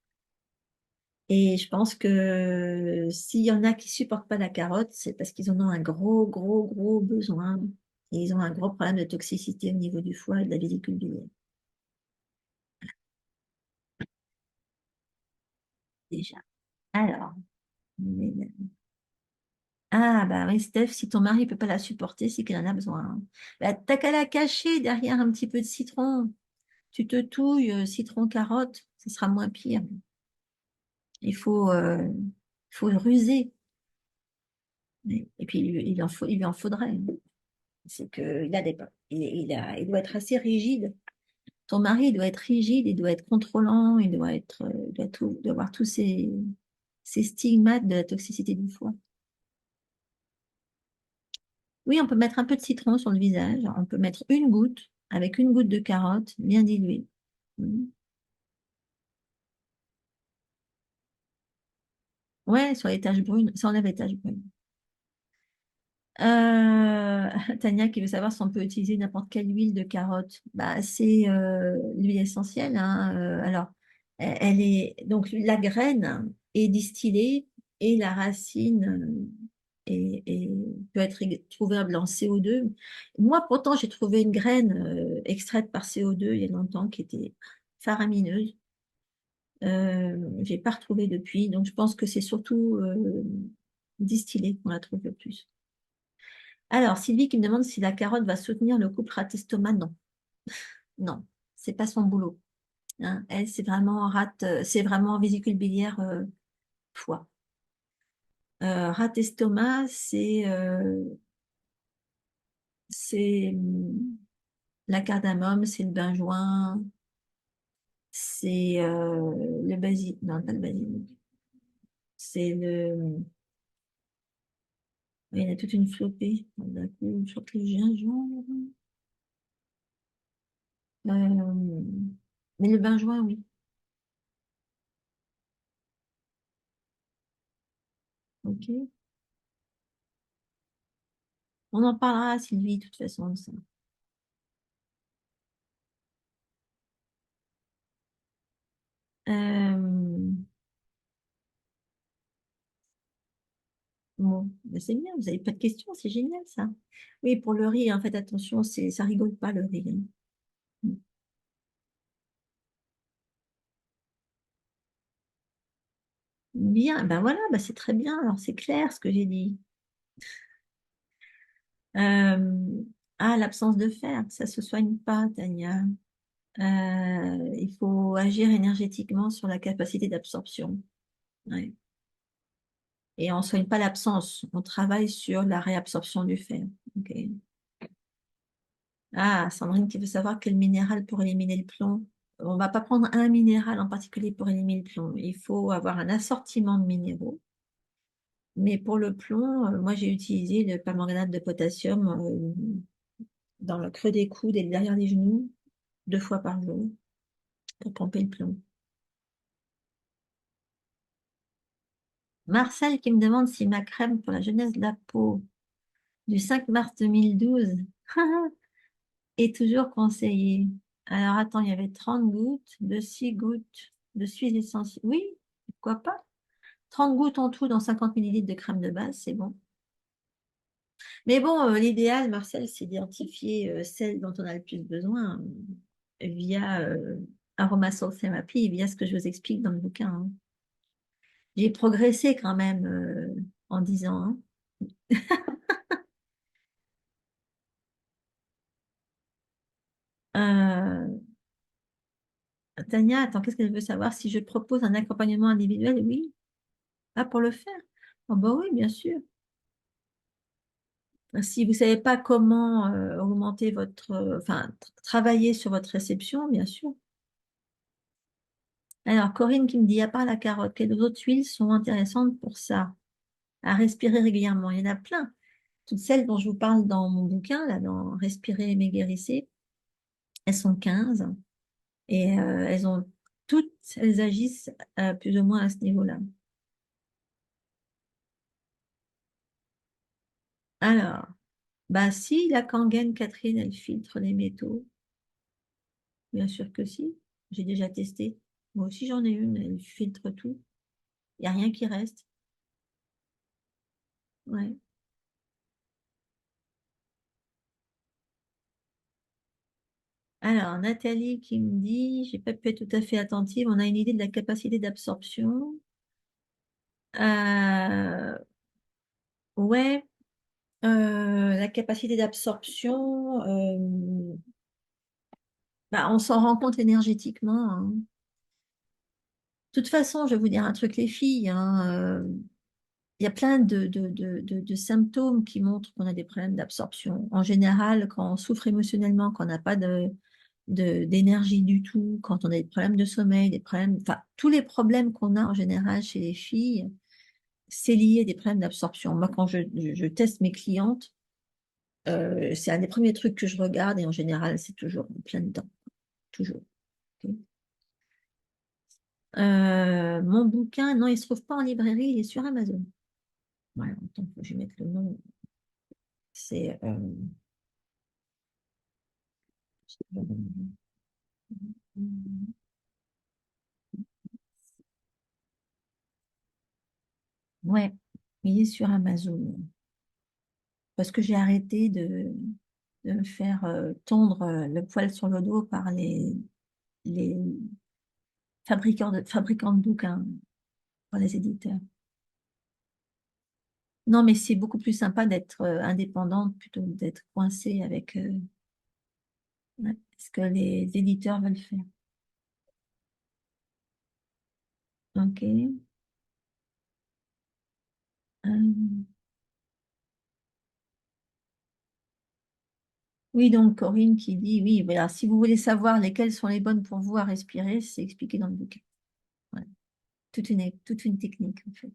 A: Et je pense que s'il y en a qui supportent pas la carotte, c'est parce qu'ils en ont un gros, gros, gros besoin. Et ils ont un gros problème de toxicité au niveau du foie et de la vésicule biliaire, déjà. Alors, ah bah oui, Steph, si ton mari peut pas la supporter, c'est qu'il en a besoin, hein. Bah, t'as qu'à la cacher derrière un petit peu de citron. Tu te touilles, citron, carotte, ce sera moins pire. Il faut ruser. Et puis, il lui en faudrait. C'est qu'il a des, il doit être assez rigide. Ton mari il doit être rigide, il doit être contrôlant, il doit avoir tous ces stigmates de la toxicité du foie. Oui, on peut mettre un peu de citron sur le visage. On peut mettre une goutte avec une goutte de carotte bien diluée. Mhm. Ouais, sur les taches brunes, ça enlève les taches brunes. Tania qui veut savoir si on peut utiliser n'importe quelle huile de carotte. Bah, c'est l'huile essentielle, hein. Alors, elle est donc la graine est distillée et la racine peut être trouvable en CO2. Moi, pourtant, j'ai trouvé une graine extraite par CO2 il y a longtemps qui était faramineuse. J'ai pas retrouvé depuis, donc je pense que c'est surtout distillé qu'on la trouve le plus. Alors, Sylvie qui me demande si la carotte va soutenir le couple rat-estomac. Non, non, c'est pas son boulot, hein. Elle, c'est vraiment vésicule biliaire foie. Rat-estomac, c'est la cardamome, c'est le benjoin, c'est le basilic. Non, pas le basilic. C'est le. Il y en a toute une flopée. D'un coup, je crois que le gingembre. Euh, Mais le benjoin, oui. Ok. On en parlera, Sylvie, de toute façon, de ça. Euh, Bon, ben c'est bien, vous n'avez pas de questions, c'est génial ça. Oui, pour le riz, en fait, attention, ça rigole pas le riz, hein. Bien, ben voilà, ben c'est très bien, alors c'est clair ce que j'ai dit. Euh, Ah, l'absence de fer, ça se soigne pas, Tania. Il faut agir énergétiquement sur la capacité d'absorption. Ouais. Et on ne soigne pas l'absence, on travaille sur la réabsorption du fer. Ok. Ah, Sandrine qui veut savoir quel minéral pour éliminer le plomb. On ne va pas prendre un minéral en particulier pour éliminer le plomb. Il faut avoir un assortiment de minéraux. Mais pour le plomb, moi j'ai utilisé le permanganate de potassium dans le creux des coudes et derrière les genoux, 2 fois par jour, pour pomper le plomb. Marcel qui me demande si ma crème pour la jeunesse de la peau du 5 mars 2012 est toujours conseillée. Alors attends, il y avait 30 gouttes, de 6 gouttes de suie essentielle. Oui, pourquoi pas? 30 gouttes en tout dans 50 millilitres de crème de base, c'est bon. Mais bon, l'idéal, Marcel, c'est d'identifier celle dont on a le plus besoin via Aromasource Therapy, via ce que je vous explique dans le bouquin, hein. J'ai progressé quand même en 10 ans, hein. Euh, Tania, attends, qu'est-ce qu'elle veut savoir? Si je propose un accompagnement individuel, oui. Ah, pour le faire? Oh, bah oui, bien sûr. Si vous ne savez pas comment augmenter votre, enfin, travailler sur votre réception, bien sûr. Alors, Corinne qui me dit, à part la carotte, quelles autres huiles sont intéressantes pour ça? À respirer régulièrement. Il y en a plein. Toutes celles dont je vous parle dans mon bouquin, là, dans Respirer, aimer, guérissez, elles sont 15 et elles agissent plus ou moins à ce niveau-là. Alors, bah si la Kangen Catherine, elle filtre les métaux, bien sûr que si. J'ai déjà testé. Moi aussi, j'en ai une, elle filtre tout. Il n'y a rien qui reste. Ouais. Alors, Nathalie qui me dit, j'ai pas pu être tout à fait attentive, on a une idée de la capacité d'absorption. Euh, ouais, la capacité d'absorption, bah, on s'en rend compte énergétiquement, hein. De toute façon, je vais vous dire un truc, les filles, hein, il y a plein de symptômes qui montrent qu'on a des problèmes d'absorption. En général, quand on souffre émotionnellement, quand on n'a pas d'énergie du tout, quand on a des problèmes de sommeil, des problèmes, enfin, tous les problèmes qu'on a en général chez les filles, c'est lié à des problèmes d'absorption. Moi, quand je teste mes clientes, c'est un des premiers trucs que je regarde et en général, c'est toujours en plein dedans. Toujours. Ok. Mon bouquin, non, il ne se trouve pas en librairie, il est sur Amazon. Voilà, attends, je vais mettre le nom. C'est. Ouais, il est sur Amazon. Parce que j'ai arrêté de me faire tondre le poil sur le dos par les fabricants de bouquins, par les éditeurs. Non, mais c'est beaucoup plus sympa d'être indépendante plutôt que d'être coincée avec ouais, ce que les éditeurs veulent faire. Ok. Euh, oui, donc Corinne qui dit, oui, voilà, si vous voulez savoir lesquelles sont les bonnes pour vous à respirer, c'est expliqué dans le bouquin. Voilà. Toute une technique, en fait.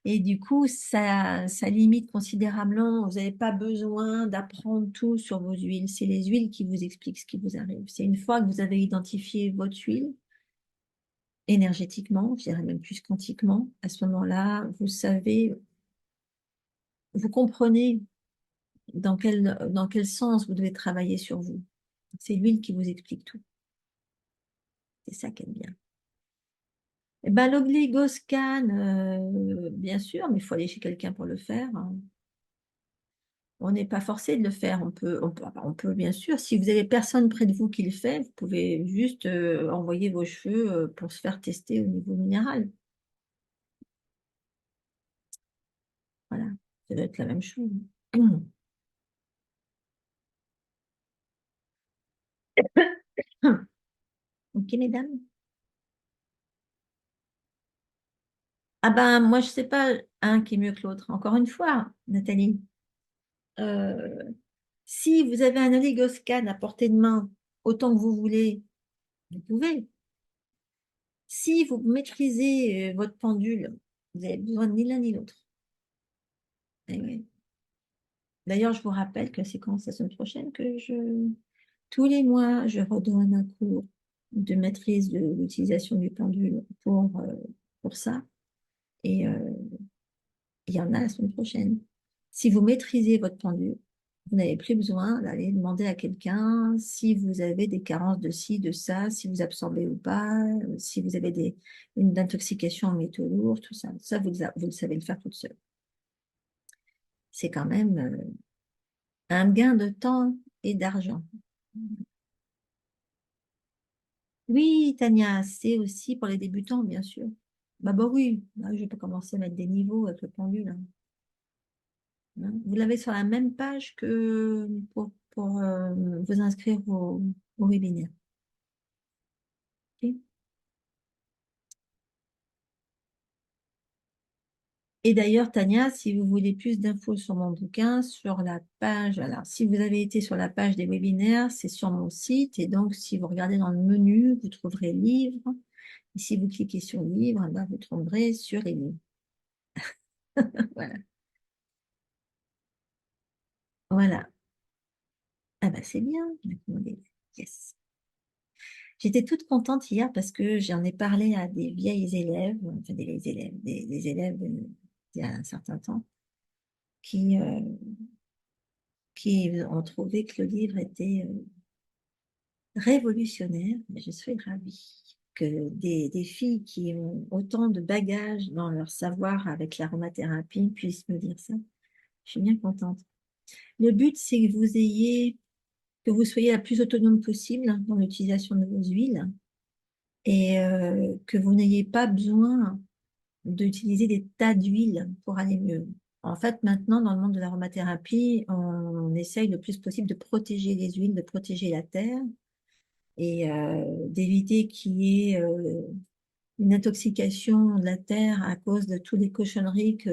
A: Et du coup, ça limite considérablement. Vous n'avez pas besoin d'apprendre tout sur vos huiles. C'est les huiles qui vous expliquent ce qui vous arrive. C'est une fois que vous avez identifié votre huile, énergétiquement, je dirais même plus quantiquement, à ce moment-là, vous savez, vous comprenez dans quel sens vous devez travailler sur vous. C'est l'huile qui vous explique tout. C'est ça qui est bien. Eh ben, l'oligoscan, bien sûr, mais il faut aller chez quelqu'un pour le faire, hein. On n'est pas forcé de le faire. On peut bien sûr. Si vous avez personne près de vous qui le fait, vous pouvez juste envoyer vos cheveux pour se faire tester au niveau minéral. Voilà, ça doit être la même chose. Ok, mesdames? Ah ben, moi, je sais pas un qui est mieux que l'autre. Encore une fois, Nathalie, euh, si vous avez un oligoscan à portée de main, autant que vous voulez, vous pouvez. Si vous maîtrisez votre pendule, vous avez besoin de ni l'un ni l'autre. Eh oui. D'ailleurs, je vous rappelle que c'est quand la semaine prochaine que tous les mois, je redonne un cours de maîtrise de l'utilisation du pendule pour ça. Et il y en a la semaine prochaine. Si vous maîtrisez votre pendule, vous n'avez plus besoin d'aller demander à quelqu'un si vous avez des carences de ci, de ça, si vous absorbez ou pas, si vous avez une intoxication en métaux lourds, tout ça. Ça, vous le savez le faire toute seule. C'est quand même un gain de temps et d'argent. Oui, Tania, c'est aussi pour les débutants, bien sûr. Bah oui, bah, je peux commencer à mettre des niveaux avec le pendule, hein. Hein. Vous l'avez sur la même page que pour vous inscrire au webinaire. Ok. Et d'ailleurs, Tania, si vous voulez plus d'infos sur mon bouquin, sur la page, alors si vous avez été sur la page des webinaires, c'est sur mon site. Et donc, si vous regardez dans le menu, vous trouverez livres. Et si vous cliquez sur livre, eh ben, vous tomberez sur les livres. Voilà. Voilà. Ah bah c'est bien. Yes. J'étais toute contente hier parce que j'en ai parlé à des vieilles élèves, enfin des vieilles élèves, des élèves il y a un certain temps, qui, euh, qui ont trouvé que le livre était révolutionnaire. Et je suis ravie que des filles qui ont autant de bagages dans leur savoir avec l'aromathérapie puissent me dire ça. Je suis bien contente. Le but, c'est que vous soyez la plus autonome possible dans l'utilisation de vos huiles et que vous n'ayez pas besoin d'utiliser des tas d'huile pour aller mieux. En fait, maintenant, dans le monde de l'aromathérapie, on essaye le plus possible de protéger les huiles, de protéger la terre et d'éviter qu'il y ait une intoxication de la terre à cause de toutes les cochonneries que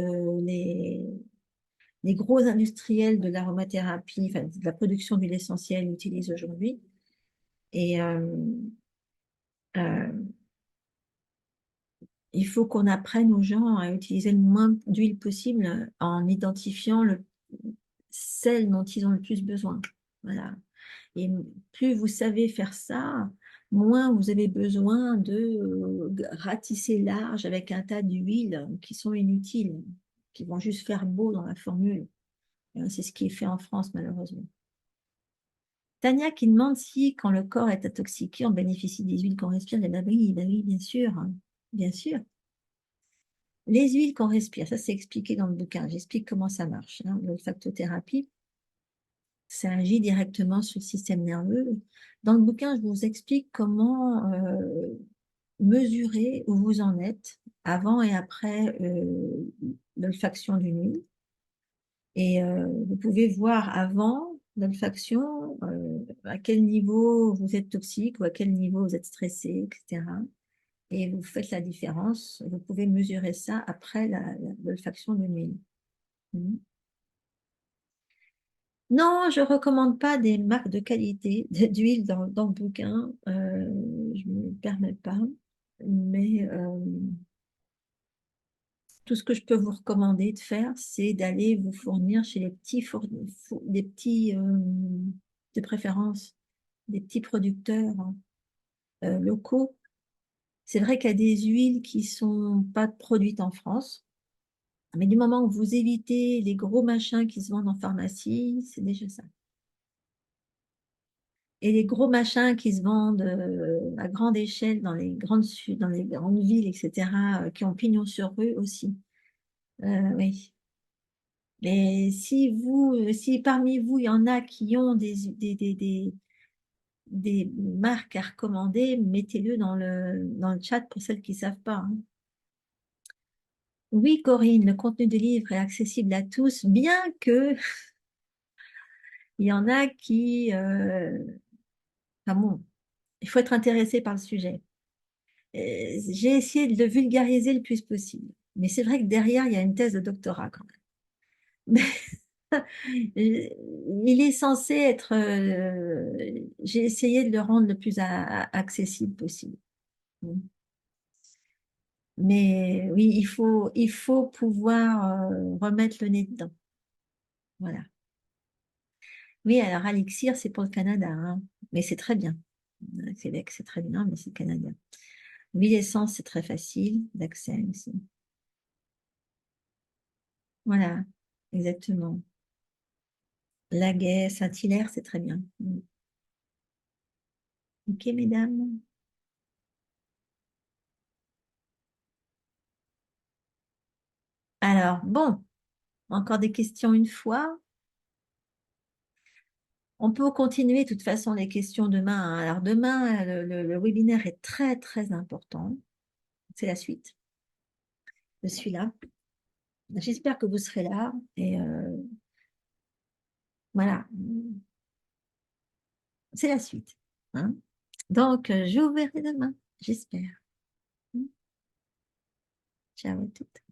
A: les gros industriels de l'aromathérapie, enfin, de la production d'huile essentielle utilisent aujourd'hui. Et euh, il faut qu'on apprenne aux gens à utiliser le moins d'huile possible en identifiant celle dont ils ont le plus besoin. Voilà. Et plus vous savez faire ça, moins vous avez besoin de ratisser large avec un tas d'huiles qui sont inutiles, qui vont juste faire beau dans la formule. C'est ce qui est fait en France, malheureusement. Tania qui demande si, quand le corps est intoxiqué, on bénéficie des huiles qu'on respire. Eh ben oui, bien sûr, hein. Bien sûr. Les huiles qu'on respire, ça c'est expliqué dans le bouquin. J'explique comment ça marche, hein. L'olfactothérapie, ça agit directement sur le système nerveux. Dans le bouquin, je vous explique comment mesurer où vous en êtes avant et après l'olfaction d'une huile. Et vous pouvez voir avant l'olfaction à quel niveau vous êtes toxique ou à quel niveau vous êtes stressé, etc. Et vous faites la différence. Vous pouvez mesurer ça après l'olfaction d'une huile. Mhm. Non, je ne recommande pas des marques de qualité d'huile dans le bouquin. Je ne me permets pas. Mais tout ce que je peux vous recommander de faire, c'est d'aller vous fournir chez des petits de préférence, des petits producteurs locaux. C'est vrai qu'il y a des huiles qui sont pas produites en France, mais du moment où vous évitez les gros machins qui se vendent en pharmacie, c'est déjà ça. Et les gros machins qui se vendent à grande échelle dans les grandes villes, etc., qui ont pignon sur rue aussi. Oui. Mais si parmi vous, il y en a qui ont des marques à recommander, mettez-le dans le chat pour celles qui ne savent pas, hein. Oui, Corinne, le contenu du livre est accessible à tous, bien que il y en a qui, enfin bon, Il faut être intéressé par le sujet. J'ai essayé de le vulgariser le plus possible. Mais c'est vrai que derrière, il y a une thèse de doctorat quand même. Il est censé être... j'ai essayé de le rendre le plus accessible possible. Mais oui, il faut pouvoir remettre le nez dedans. Voilà. Oui, alors Alixir, c'est pour le Canada, hein. Mais c'est très bien. Québec, c'est très bien, mais c'est canadien. Huile essence, c'est très facile d'accès aussi. Voilà, exactement. Laguet, Saint-Hilaire, c'est très bien. Mm. Ok, mesdames. Alors, bon, encore des questions une fois. On peut continuer de toute façon les questions demain, hein. Alors demain, le webinaire est très, très important. C'est la suite. Je suis là. J'espère que vous serez là. Et voilà, c'est la suite, hein. Donc, je vous verrai demain, j'espère. Ciao à toutes.